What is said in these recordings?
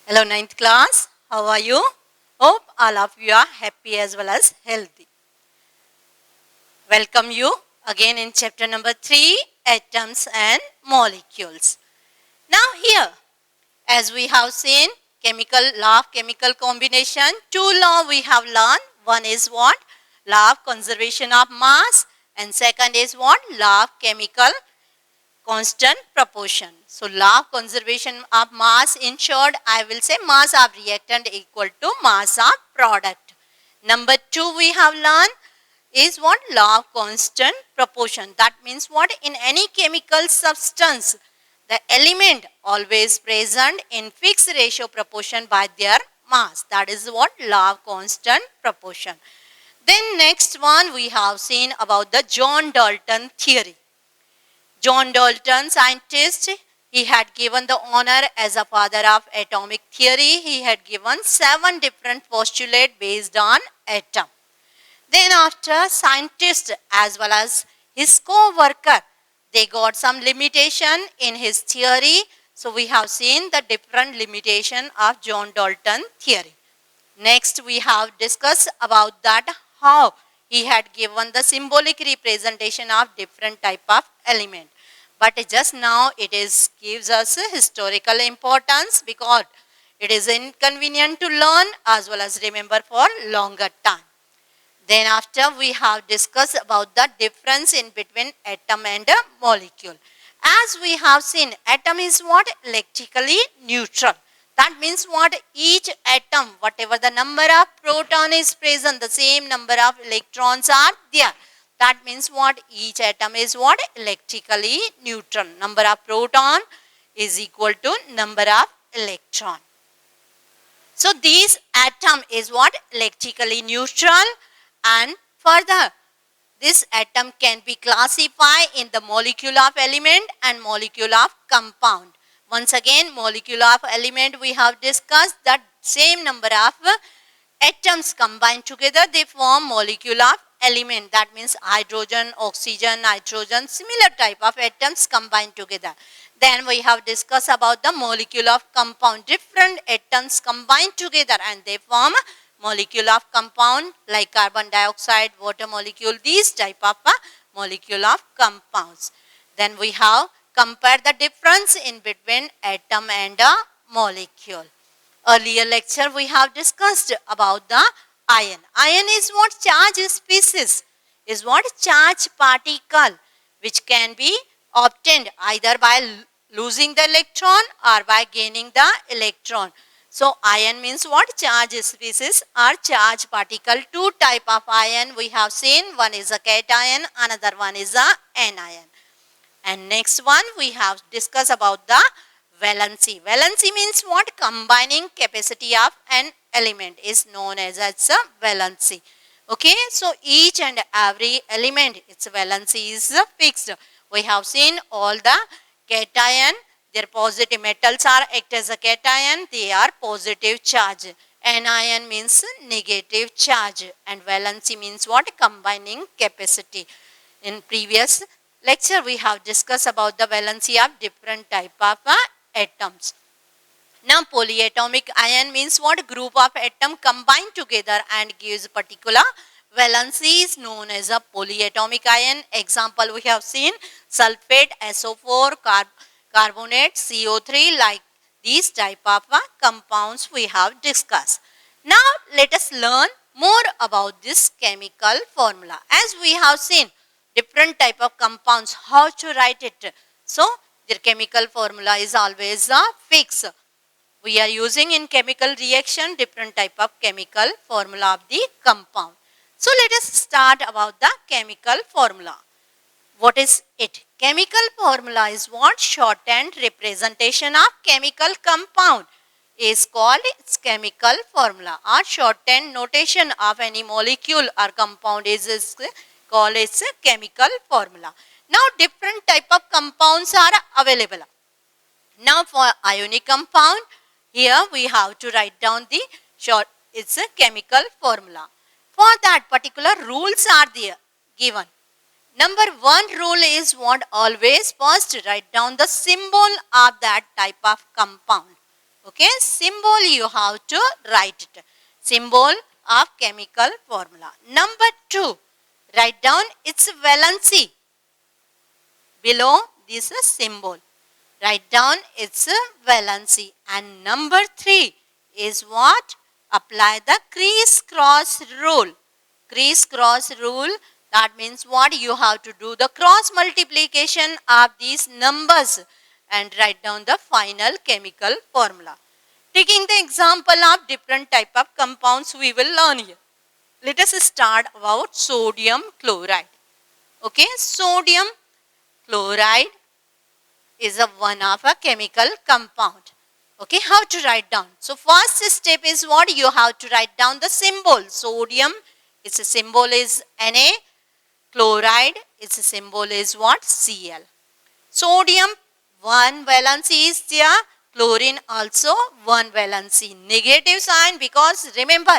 Hello, ninth class. How are you? Hope all of you are happy as well as healthy. Welcome you again in chapter number 3, atoms and molecules. Now here, as we have seen, law of chemical combination, two law we have learned. One is what? Law of conservation of mass, and second is what? Law of chemical constant proportion. So law of conservation of mass, in short, I will say mass of reactant equal to mass of product. Number 2 we have learned is what? Law of constant proportion. That means what? In any chemical substance, the element always present in fixed ratio proportion by their mass. That is what? Law of constant proportion. Then next one we have seen about the John Dalton theory. John Dalton, scientist, he had given the honor as a father of atomic theory. He had given 7 different postulates based on atom. Then after, scientist as well as his co-worker, they got some limitation in his theory. So we have seen the different limitation of John Dalton theory. Next we have discussed about that how he had given the symbolic representation of different type of element. But just now it gives us historical importance because it is inconvenient to learn as well as remember for longer time. Then after we have discussed about the difference in between atom and a molecule. As we have seen, atom is what? Electrically neutral. That means what? Each atom, whatever the number of proton is present, the same number of electrons are there. That means what? Each atom is what? Electrically neutral. Number of proton is equal to number of electron. So this atom is what? Electrically neutral, and further this atom can be classified in the molecule of element and molecule of compound. Once again, molecule of element we have discussed that same number of atoms combined together, they form molecule of element. That means hydrogen, oxygen, nitrogen, similar type of atoms combined together. Then we have discussed about the molecule of compound. Different atoms combined together and they form molecule of compound like carbon dioxide, water molecule, these type of molecule of compounds. Then we have compared the difference in between atom and a molecule. Earlier lecture we have discussed about the ion. Ion is what? Charge species. Is what? Charge particle which can be obtained either by losing the electron or by gaining the electron. So ion means what? Charge species or charge particle. Two type of ion we have seen. One is a cation, another one is a anion. And next one we have discussed about the valency. Valency means what? Combining capacity of an element is known as a valency. Okay, so each and every element, its valency is fixed. We have seen all the cation, their positive metals are act as a cation, they are positive charge. Anion means negative charge, and valency means what? Combining capacity. In previous lecture we have discussed about the valency of different type of atoms. Now polyatomic ion means what? Group of atom combined together and gives particular valency is known as a polyatomic ion. Example we have seen sulfate, SO4, carbonate, CO3, like these type of compounds we have discussed. Now let us learn more about this chemical formula. As we have seen different type of compounds, how to write it. So their chemical formula is always fixed. We are using in chemical reaction different type of chemical formula of the compound. So let us start about the chemical formula. What is it? Chemical formula is what? Shorthand representation of chemical compound is called its chemical formula, or shorthand notation of any molecule or compound is called its chemical formula. Now different type of compounds are available. Now for ionic compound, here we have to write down the its chemical formula. For that particular rules are there given. Number 1 rule is what? Always first write down the symbol of that type of compound. Okay, symbol you have to write it. Symbol of chemical formula. Number 2, write down its valency. Below this symbol, write down its valency. And number 3 is what? Apply the criss-cross rule. Criss-cross rule, that means what? You have to do the cross multiplication of these numbers and write down the final chemical formula. Taking the example of different type of compounds we will learn here. Let us start about sodium chloride. Okay, sodium chloride is a one of a chemical compound. Okay, how to write down? So first step is what? You have to write down the symbol. Sodium, its symbol is Na. Chloride, its symbol is what? Cl. Sodium, one valency is there. Chlorine also one valency. Negative sign, because remember,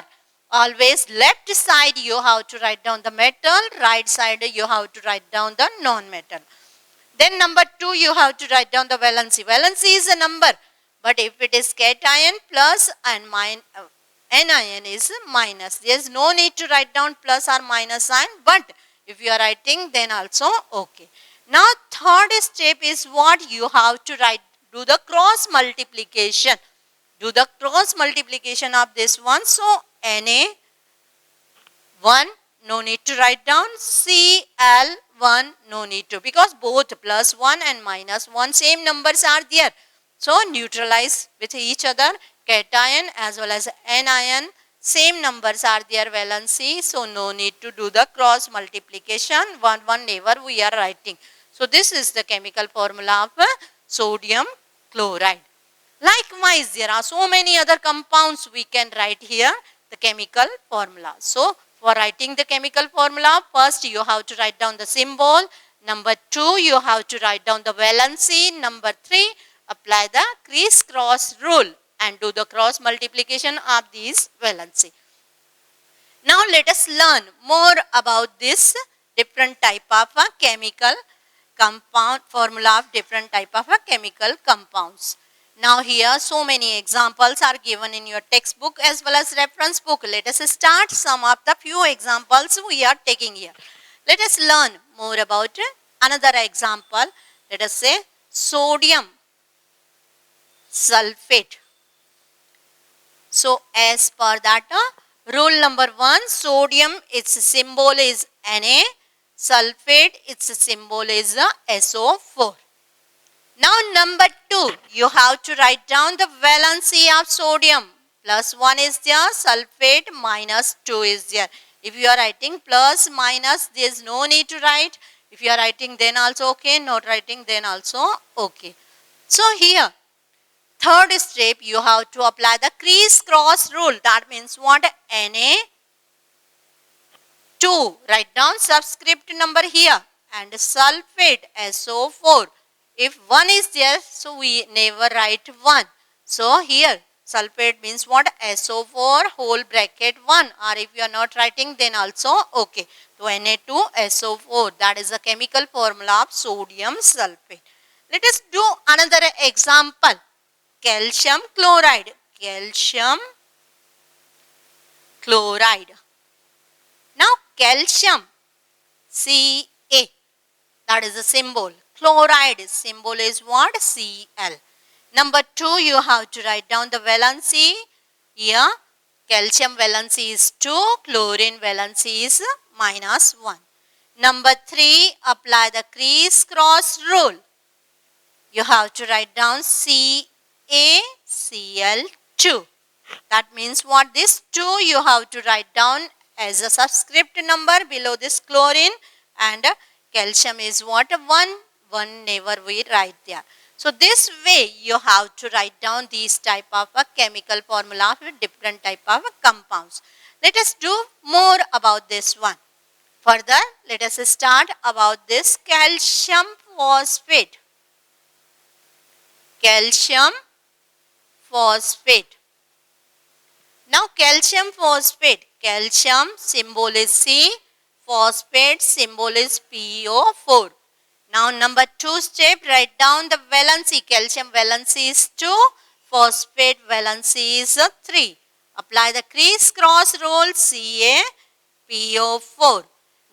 always left side you have to write down the metal, right side you have to write down the non-metal. Then number 2, you have to write down the valency. Valency is a number, but if it is cation, plus and anion is minus. There is no need to write down plus or minus sign, but if you are writing, then also okay. Now third step is what? You have to do the cross multiplication. Do the cross multiplication of this one. So Na 1, no need to write down. Cl1, no need to, because both plus 1 and minus 1 same numbers are there. So neutralize with each other. Cation as well as anion, same numbers are there, valency. So no need to do the cross multiplication. One never we are writing. So this is the chemical formula of sodium chloride. Likewise, there are so many other compounds we can write here the chemical formula. So for writing the chemical formula, first you have to write down the symbol. Number 2, you have to write down the valency. Number 3, apply the criss-cross rule and do the cross multiplication of these valency. Now let us learn more about this different type of a chemical compound formula of different type of a chemical compounds. Now here so many examples are given in your textbook as well as reference book. Let us start some of the few examples we are taking here. Let us learn more about another example. Let us say sodium sulfate. So as per that rule number 1, sodium, its symbol is Na. Sulfate, its symbol is SO4. Now number 2, you have to write down the valency of sodium. Plus 1 is there, sulfate minus 2 is there. If you are writing plus minus, there is no need to write. If you are writing then also okay, not writing then also okay. So here, third step, you have to apply the criss-cross rule. That means what? Na2, write down subscript number here, and sulfate SO4. If 1 is there, so we never write 1. So here sulfate means what? SO4 whole bracket 1, or if you are not writing then also okay. So Na2SO4, that is the chemical formula of sodium sulfate. Let us do another example. Calcium chloride. Calcium chloride. Now calcium, Ca, that is the symbol. Chloride symbol is what? Cl. Number 2, you have to write down the valency. Here calcium valency is 2, chlorine valency is minus 1. Number 3, apply the criss-cross rule. You have to write down CaCl2. That means what? This 2 you have to write down as a subscript number below this chlorine, and calcium is what? 1 never we write there. So this way you have to write down these type of a chemical formula with different type of compounds. Let us do more about this one. Further, let us start about this calcium phosphate. Calcium phosphate. Now calcium phosphate, calcium symbol is C, phosphate symbol is PO4. Now number 2 step, write down the valency. Calcium valency is 2, phosphate valency is 3. Apply the criss-cross rule CaPO4.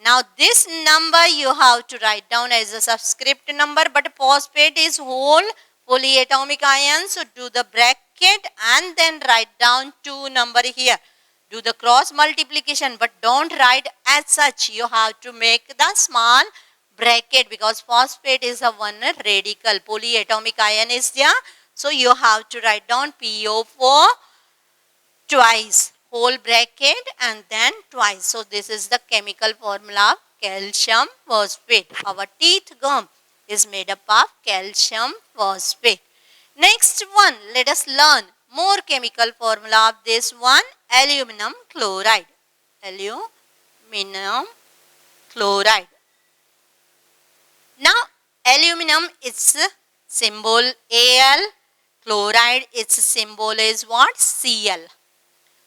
Now this number you have to write down as a subscript number, but phosphate is whole polyatomic ion. So do the bracket and then write down 2 number here. Do the cross multiplication, but don't write as such. You have to make the small bracket because phosphate is a one radical. Polyatomic ion is there. So you have to write down PO4 twice, whole bracket and then twice. So this is the chemical formula of calcium phosphate. Our teeth gum is made up of calcium phosphate. Next one, let us learn more chemical formula of this one, aluminum chloride. Aluminum chloride. Now aluminum, its symbol Al, chloride, its symbol is what? Cl.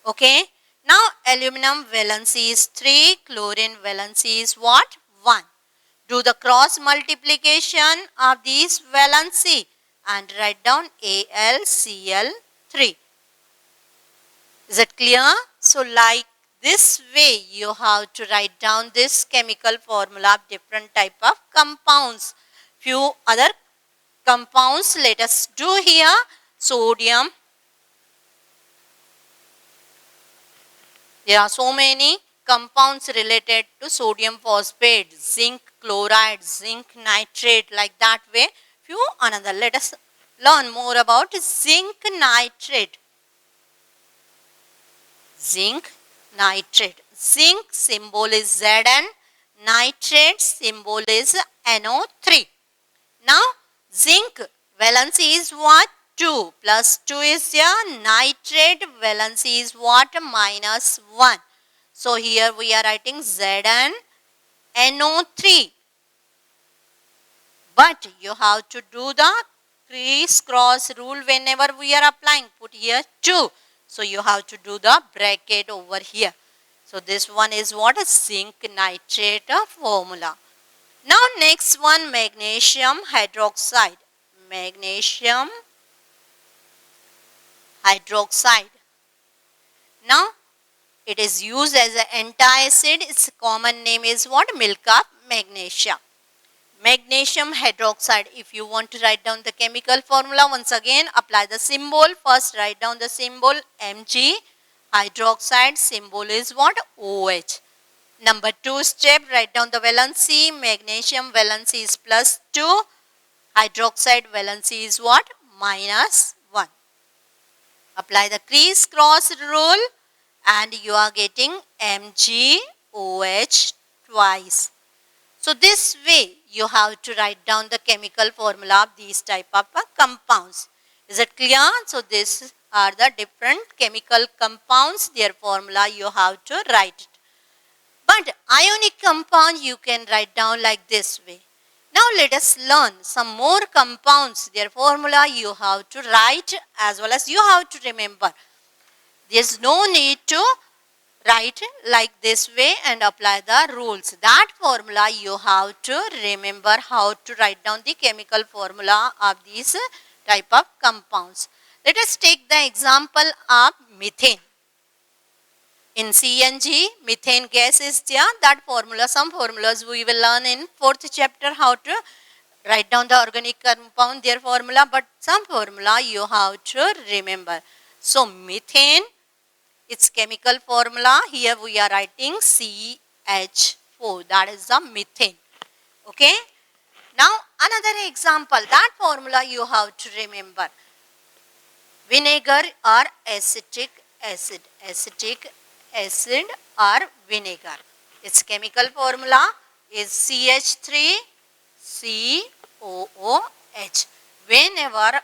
Okay. Now aluminum valency is 3, chlorine valency is what? 1. Do the cross multiplication of these valency and write down AlCl3. Is it clear? So like this way you have to write down this chemical formula of different type of compounds. Few other compounds let us do here. Sodium. There are so many compounds related to sodium phosphate, zinc chloride, zinc nitrate, like that way. Few another. Let us learn more about zinc nitrate. Zinc nitrate. Zinc symbol is Zn. Nitrate symbol is NO3. Now zinc valency is what? 2 plus 2 is your nitrate valency is what? Minus 1. So here we are writing Zn NO3. But you have to do the criss-cross rule whenever we are applying. Put here 2. So you have to do the bracket over here. So this one is what? A zinc nitrate formula. Now next one, magnesium hydroxide. Magnesium hydroxide. Now it is used as an antacid. Its common name is what? Milk of magnesia. Magnesium hydroxide. If you want to write down the chemical formula, once again apply the symbol. First write down the symbol Mg. Hydroxide symbol is what? OH. Number 2 step, write down the valency. Magnesium valency is plus 2. Hydroxide valency is what? Minus 1. Apply the criss-cross rule and you are getting MgOH twice. So this way you have to write down the chemical formula of these type of compounds. Is it clear? So these are the different chemical compounds. Their formula you have to write it. But ionic compound you can write down like this way. Now let us learn some more compounds. Their formula you have to write as well as you have to remember. There is no need to write like this way and apply the rules. That formula you have to remember how to write down the chemical formula of these type of compounds. Let us take the example of methane. In CNG, methane gas is there. That formula, some formulas we will learn in 4th chapter how to write down the organic compound, their formula, but some formula you have to remember. So methane, its chemical formula, here we are writing CH4, that is the methane. Okay. Now another example, that formula you have to remember. Vinegar or acetic acid. Acetic acid or vinegar. Its chemical formula is CH3COOH. Whenever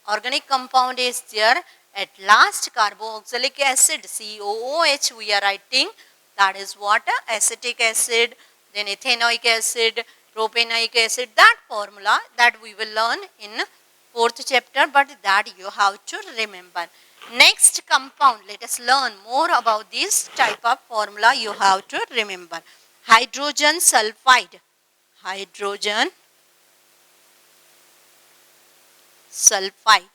organic compound is there, at last carboxylic acid COOH we are writing, that is what? Acetic acid, then ethanoic acid, propanoic acid. That formula that we will learn in 4th chapter, but that you have to remember. Next compound, let us learn more about this type of formula you have to remember. Hydrogen sulfide. Hydrogen sulfide.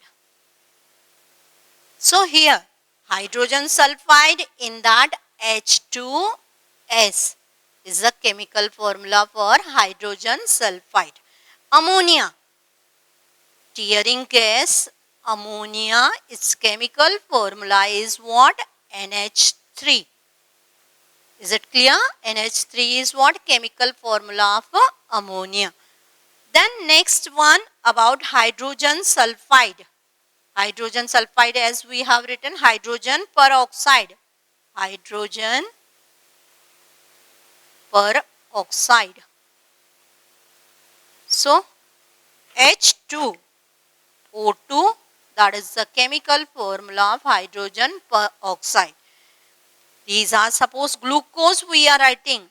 So here, hydrogen sulfide in that H2S is the chemical formula for hydrogen sulfide. Ammonia, tearing gas, ammonia, its chemical formula is what? NH3. Is it clear? NH3 is what? Chemical formula of ammonia. Then next one about hydrogen sulfide. Hydrogen sulfide, as we have written, hydrogen peroxide. Hydrogen peroxide. So H2O2, that is the chemical formula of hydrogen peroxide. These are, suppose glucose we are writing.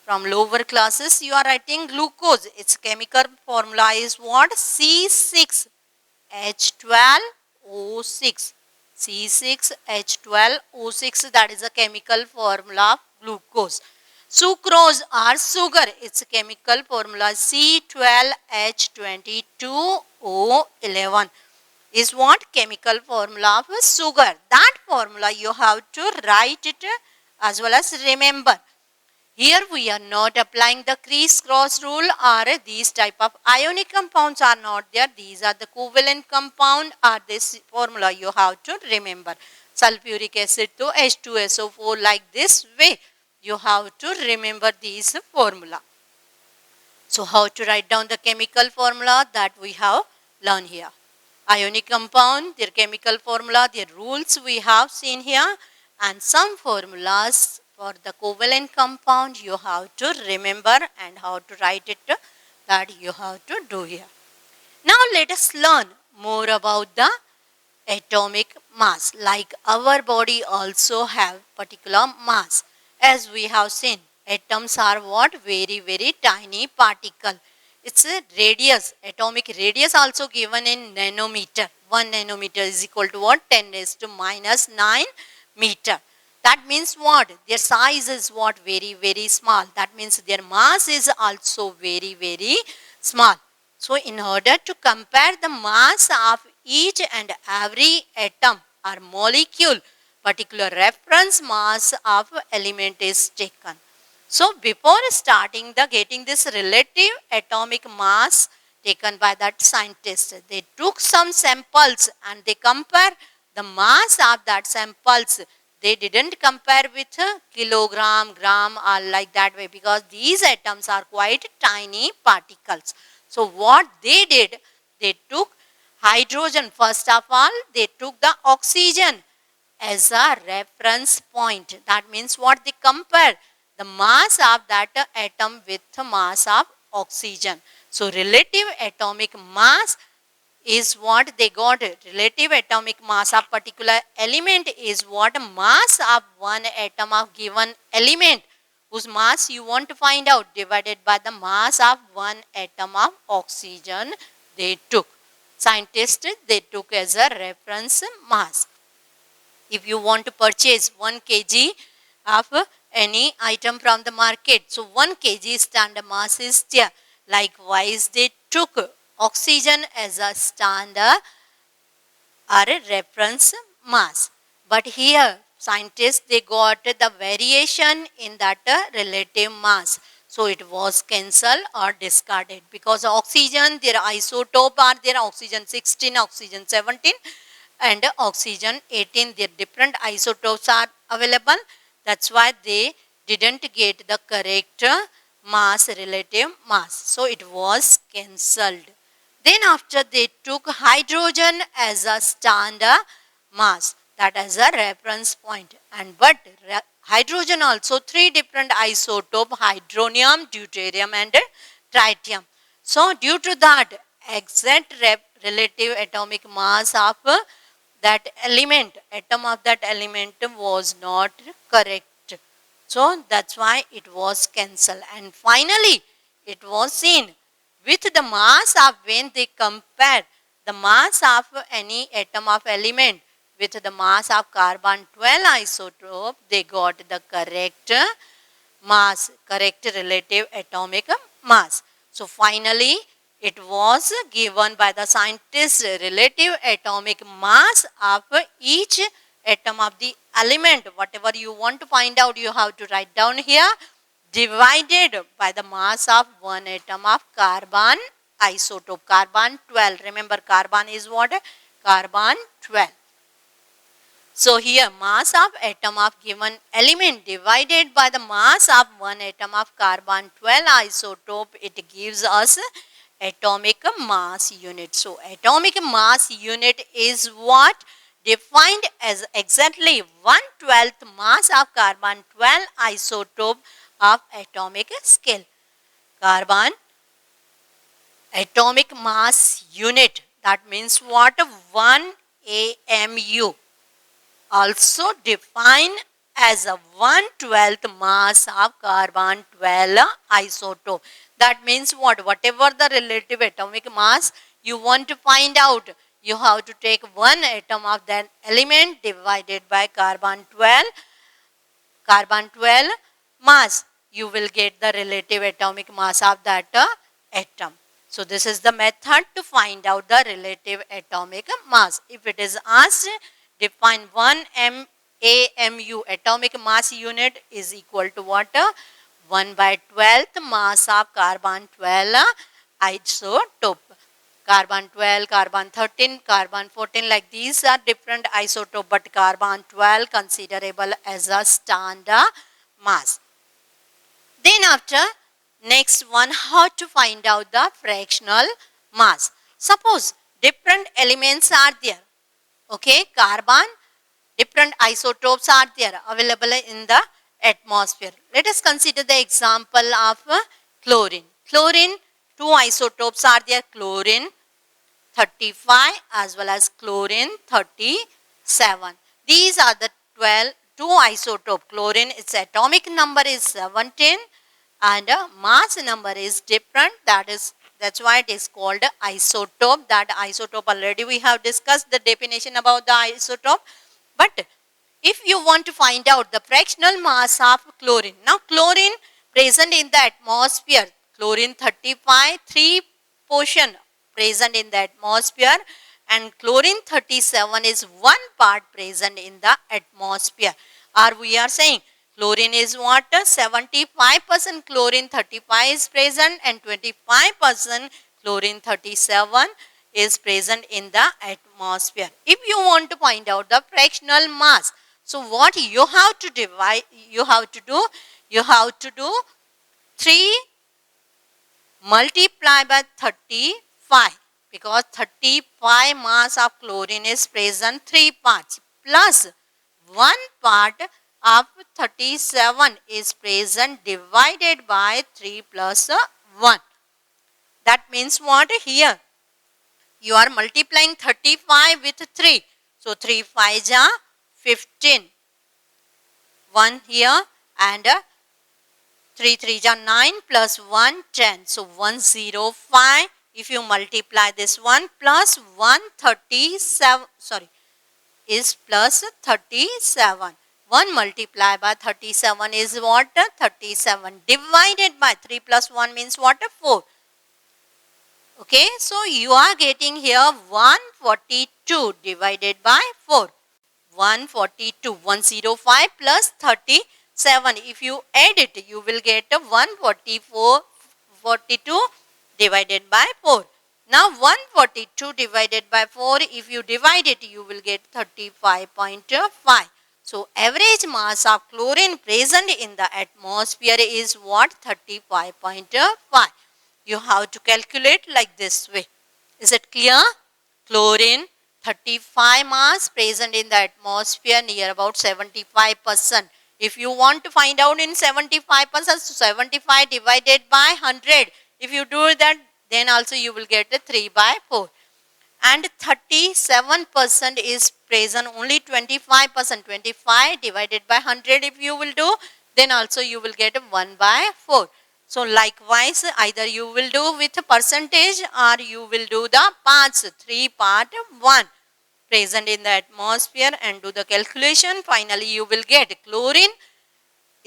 From lower classes you are writing glucose. Its chemical formula is what? C6H12O6. C6H12O6, that is the chemical formula of glucose. Sucrose or sugar, its chemical formula C12H22O11 is what? Chemical formula of sugar. That formula you have to write it as well as remember. Here we are not applying the criss-cross rule, or these type of ionic compounds are not there. These are the covalent compound, or this formula you have to remember. Sulfuric acid to H2SO4, like this way you have to remember these formula. So how to write down the chemical formula, that we have learned here. Ionic compound, their chemical formula, their rules we have seen here, and some formulas for the covalent compound you have to remember, and how to write it, that you have to do here. Now let us learn more about the atomic mass. Like our body also have particular mass. As we have seen, atoms are what? Very, very tiny particle. Its a radius, atomic radius also given in nanometer. 1 nanometer is equal to what? 10 raised to minus 9 meter. That means what? Their size is what? Very, very small. That means their mass is also very, very small. So in order to compare the mass of each and every atom or molecule, particular reference mass of element is taken. So before starting the getting this relative atomic mass taken by that scientist, they took some samples and they compare the mass of that samples. They didn't compare with kilogram, gram, or like that way, because these atoms are quite tiny particles. So what they did, they took hydrogen. First of all, they took the oxygen as a reference point. That means what? They compare the mass of that atom with the mass of oxygen. So relative atomic mass is what they got. Relative atomic mass of particular element is what? Mass of one atom of given element, whose mass you want to find out, divided by the mass of one atom of oxygen they took. Scientists, they took as a reference mass. If you want to purchase 1 kg of any item from the market, so 1 kg standard mass is there. Likewise, they took oxygen as a standard or a reference mass. But here, scientists, they got the variation in that relative mass. So it was cancelled or discarded, because oxygen, their isotope are there, oxygen 16, oxygen 17 and oxygen 18. Their different isotopes are available. That's why they didn't get the correct mass, relative mass. So it was cancelled. Then after they took hydrogen as a standard mass, that as a reference point. And but hydrogen also 3 different isotope: hydronium, deuterium and tritium. So due to that, exact relative atomic mass of that element, atom of that element was not correct. So that's why it was cancelled. And finally, it was seen with the mass of, when they compare the mass of any atom of element with the mass of carbon 12 isotope, they got the correct mass, correct relative atomic mass. So finally, It was given by the scientists relative atomic mass of each atom of the element. Whatever you want to find out, you have to write down here. Divided by the mass of one atom of carbon isotope, carbon 12. Remember, carbon is what? Carbon 12. So here, mass of atom of given element divided by the mass of one atom of carbon 12 isotope, it gives us atomic mass unit. So atomic mass unit is what? Defined as exactly 1/12 mass of carbon 12 isotope of atomic scale. Carbon atomic mass unit, that means what? 1 AMU. Also defined as a 1/12 mass of carbon 12 isotope. That means what? Whatever the relative atomic mass you want to find out, you have to take one atom of that element divided by carbon 12 mass. You will get the relative atomic mass of that atom. So this is the method to find out the relative atomic mass. If it is asked, define 1 AMU, atomic mass unit, is equal to what? 1/12th mass of carbon 12 isotope. Carbon 12, carbon 13, carbon 14, like these are different isotope, but carbon 12 considerable as a standard mass. Then after, next one, how to find out the fractional mass. Suppose different elements are there. Okay, carbon, different isotopes are there available in the atmosphere. Let us consider the example of chlorine. Chlorine, two isotopes are there, chlorine 35 as well as chlorine 37. These are the two isotope. Chlorine, its atomic number is 17 and mass number is different. That's why it is called isotope. That isotope already we have discussed the definition about the isotope. But if you want to find out the fractional mass of chlorine. Now chlorine present in the atmosphere. Chlorine 35, 3 portion present in the atmosphere, and chlorine 37 is 1 part present in the atmosphere. Or we are saying chlorine is what? 75% chlorine 35 is present and 25% chlorine 37 is present in the atmosphere. If you want to find out the fractional mass, so what you have to divide, you have to do 3 multiply by 35, because 35 mass of chlorine is present 3 parts, plus 1 part of 37 is present divided by 3 plus 1. That means what? Here you are multiplying 35 with 3. So 3 5 are 15. 1 here and 3 3 are 9 plus 1 10. So 105. If you multiply this one plus 137, is plus 37. 1 multiplied by 37 is what? 37. Divided by 3 plus 1 means what? 4. Okay, so you are getting here 142 divided by 4. 142. 105 plus 37. If you add it, you will get 142 divided by 4. Now 142 divided by 4, if you divide it, you will get 35.5. So average mass of chlorine present in the atmosphere is what? 35.5. You have to calculate like this way. Is it clear? Chlorine 35 mass present in the atmosphere, near about 75%. If you want to find out in 75%, so 75 divided by 100. If you do that, then also you will get the 3 by 4. And 37% is present only 25%. 25 divided by 100 if you will do, then also you will get 1 by 4. So likewise, either you will do with percentage or you will do the parts, 3 part 1 present in the atmosphere, and do the calculation. Finally, you will get chlorine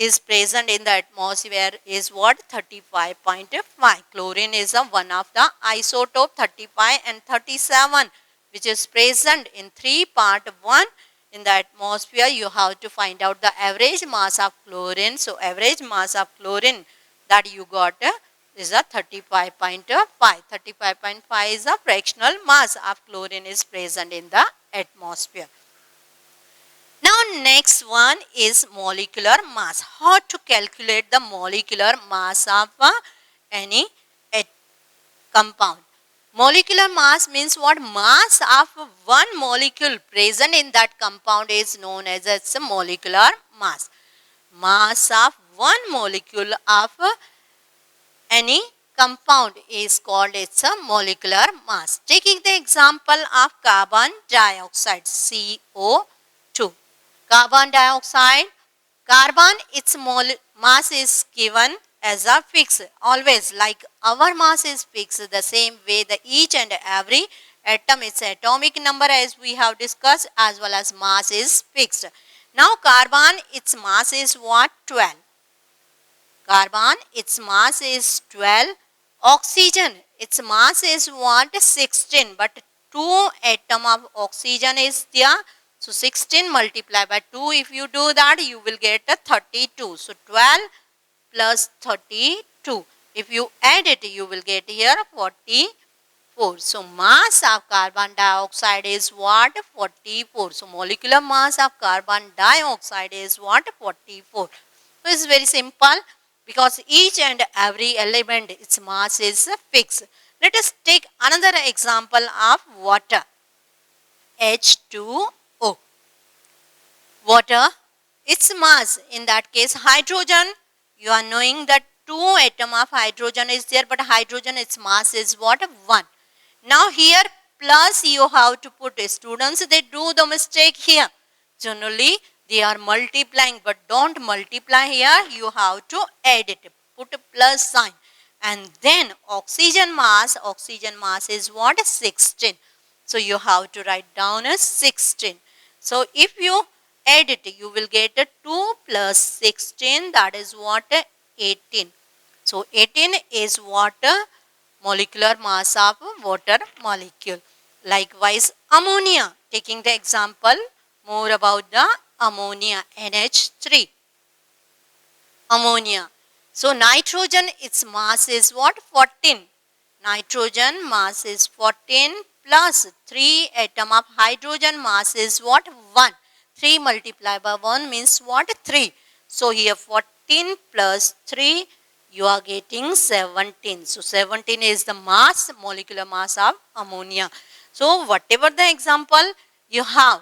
is present in the atmosphere is what? 35.5. Chlorine is one of the isotope 35 and 37 which is present in 3 part 1 in the atmosphere. You have to find out the average mass of chlorine. So average mass of chlorine that you got is a 35.5. 35.5 is a fractional mass of chlorine is present in the atmosphere. Now next one is molecular mass. How to calculate the molecular mass of any compound. Molecular mass means what? Mass of one molecule present in that compound is known as its molecular mass. Mass of one molecule of any compound is called its molecular mass. Taking the example of carbon dioxide, CO2. Carbon dioxide, carbon, its mass is given as a fixed. Always like our mass is fixed, the same way the each and every atom, its atomic number as we have discussed, as well as mass is fixed. Now carbon, its mass is what? 12. Carbon, its mass is 12. Oxygen, its mass is what? 16. But 2 atom of oxygen is there. So 16 multiplied by 2, if you do that, you will get a 32. So 12 plus 32. If you add it, you will get here 44. So mass of carbon dioxide is what? 44. So molecular mass of carbon dioxide is what? 44. So it's very simple because each and every element, its mass is fixed. Let us take another example of water. H2O. Water, its mass, in that case hydrogen, you are knowing that 2 atom of hydrogen is there, but hydrogen, its mass is what? 1. Now here plus you have to put, students they do the mistake here. Generally they are multiplying, but don't multiply here, you have to add it, put a plus sign. And then oxygen mass is what? 16. So you have to write down as 16. So if you add it, you will get a 2 plus 16, that is what? 18. So 18 is what? Molecular mass of water molecule. Likewise ammonia, taking the example more about the ammonia, NH3. Ammonia. So nitrogen, its mass is what? 14. Nitrogen mass is 14 plus 3 atom of hydrogen mass is what? 1. 3 multiplied by 1 means what? 3. So here 14 plus 3, you are getting 17. So 17 is the mass, molecular mass of ammonia. So whatever the example you have,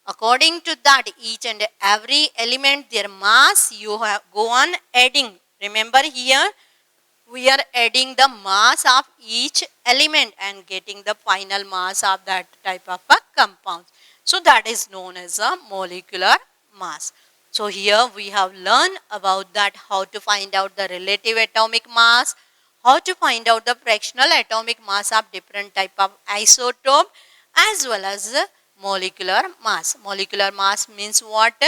according to that each and every element, their mass, you have go on adding. Remember here we are adding the mass of each element and getting the final mass of that type of a compound. So that is known as a molecular mass. So here we have learned about that, how to find out the relative atomic mass, how to find out the fractional atomic mass of different type of isotope, as well as molecular mass. Molecular mass means what?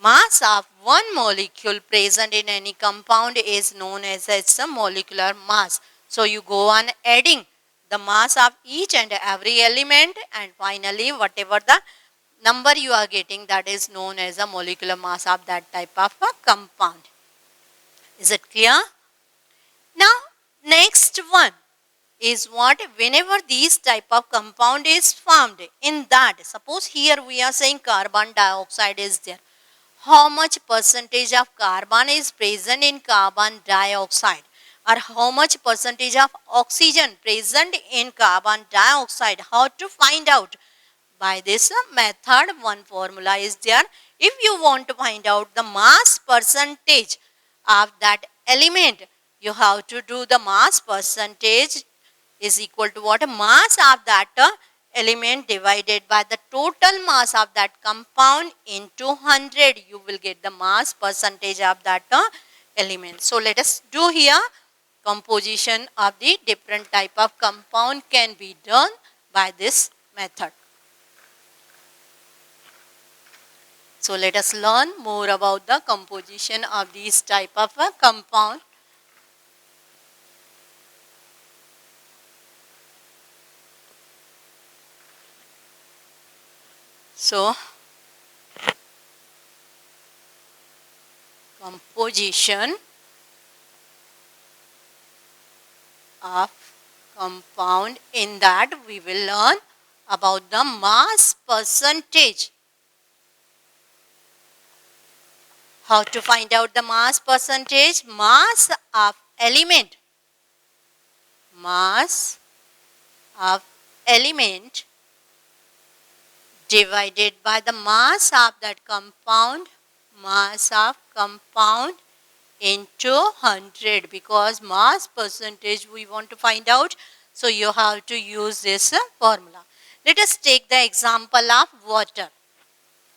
Mass of one molecule present in any compound is known as its molecular mass. So you go on adding the mass of each and every element, and finally whatever the number you are getting, that is known as a molecular mass of that type of a compound. Is it clear? Now next one is what? Whenever these type of compound is formed, in that, suppose here we are saying carbon dioxide is there. How much percentage of carbon is present in carbon dioxide, or how much percentage of oxygen present in carbon dioxide? How to find out? By this method, one formula is there. If you want to find out the mass percentage of that element, you have to do the mass percentage is equal to what? Mass of that element divided by the total mass of that compound into 100. You will get the mass percentage of that element. So let us do here. Composition of the different type of compound can be done by this method. So let us learn more about the composition of these type of compound. So composition of compound, in that we will learn about the mass percentage. How to find out the mass percentage? Mass of element. Mass of element divided by the mass of that compound. Mass of compound into 100, because mass percentage we want to find out. So you have to use this formula. Let us take the example of water.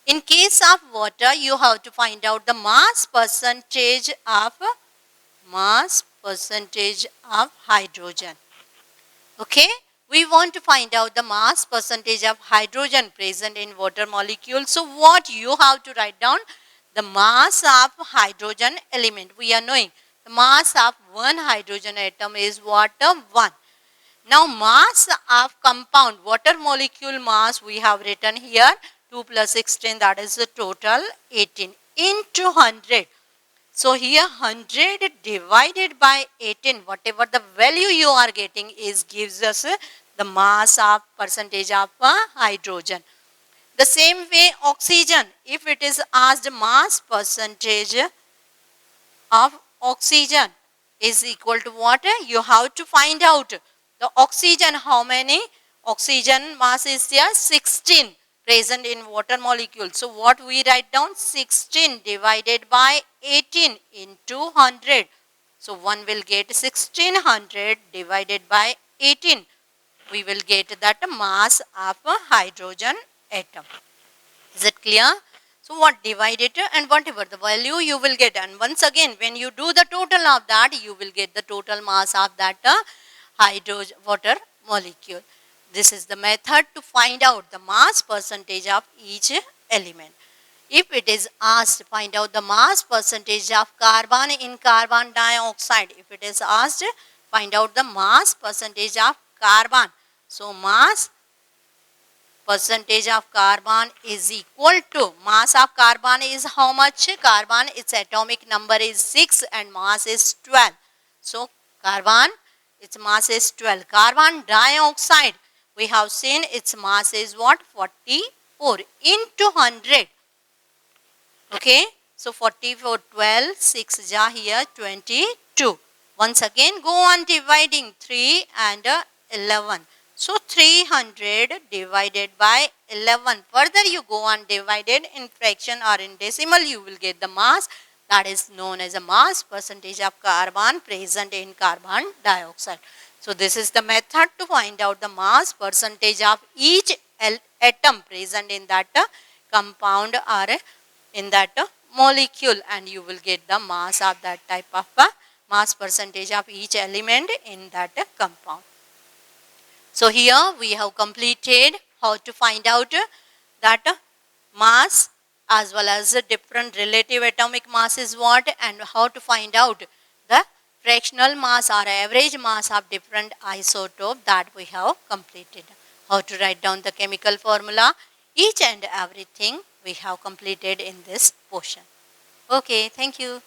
In case of water, you have to find out the mass percentage of hydrogen. Okay, we want to find out the mass percentage of hydrogen present in water molecule. So what you have to write down? The mass of hydrogen element. We are knowing the mass of one hydrogen atom is what? 1. Now mass of compound, water molecule mass we have written here 2 plus 16, that is the total 18 into 100. So here 100 divided by 18, whatever the value you are getting is gives us the mass of percentage of hydrogen. The same way oxygen, if it is asked mass percentage of oxygen is equal to what? You have to find out the oxygen, how many oxygen mass is there? 16 present in water molecule. So what we write down? 16 divided by 18 into 100. So one will get 1600 divided by 18. We will get that mass of a hydrogen atom. Is it clear? So what? Divide it and whatever the value you will get, and once again when you do the total of that, you will get the total mass of that hydrogen water molecule. This is the method to find out the mass percentage of each element. If it is asked find out the mass percentage of carbon in carbon dioxide, if it is asked find out the mass percentage of carbon, so mass percentage of carbon is equal to, mass of carbon is how much? Carbon, its atomic number is 6 and mass is 12. So carbon, its mass is 12. Carbon dioxide, we have seen its mass is what? 44 into 100. Okay, so 44, 12, 6 ja here 22. Once again go on dividing 3 and 11. So 300 divided by 11. Further you go on divided in fraction or in decimal, you will get the mass, that is known as a mass percentage of carbon present in carbon dioxide. So this is the method to find out the mass percentage of each atom present in that compound or in that molecule, and you will get the mass of that type of mass percentage of each element in that compound. So here we have completed how to find out that mass as well as the different relative atomic mass is what, and how to find out the fractional mass or average mass of different isotope, that we have completed. How to write down the chemical formula, each and everything we have completed in this portion. Okay, thank you.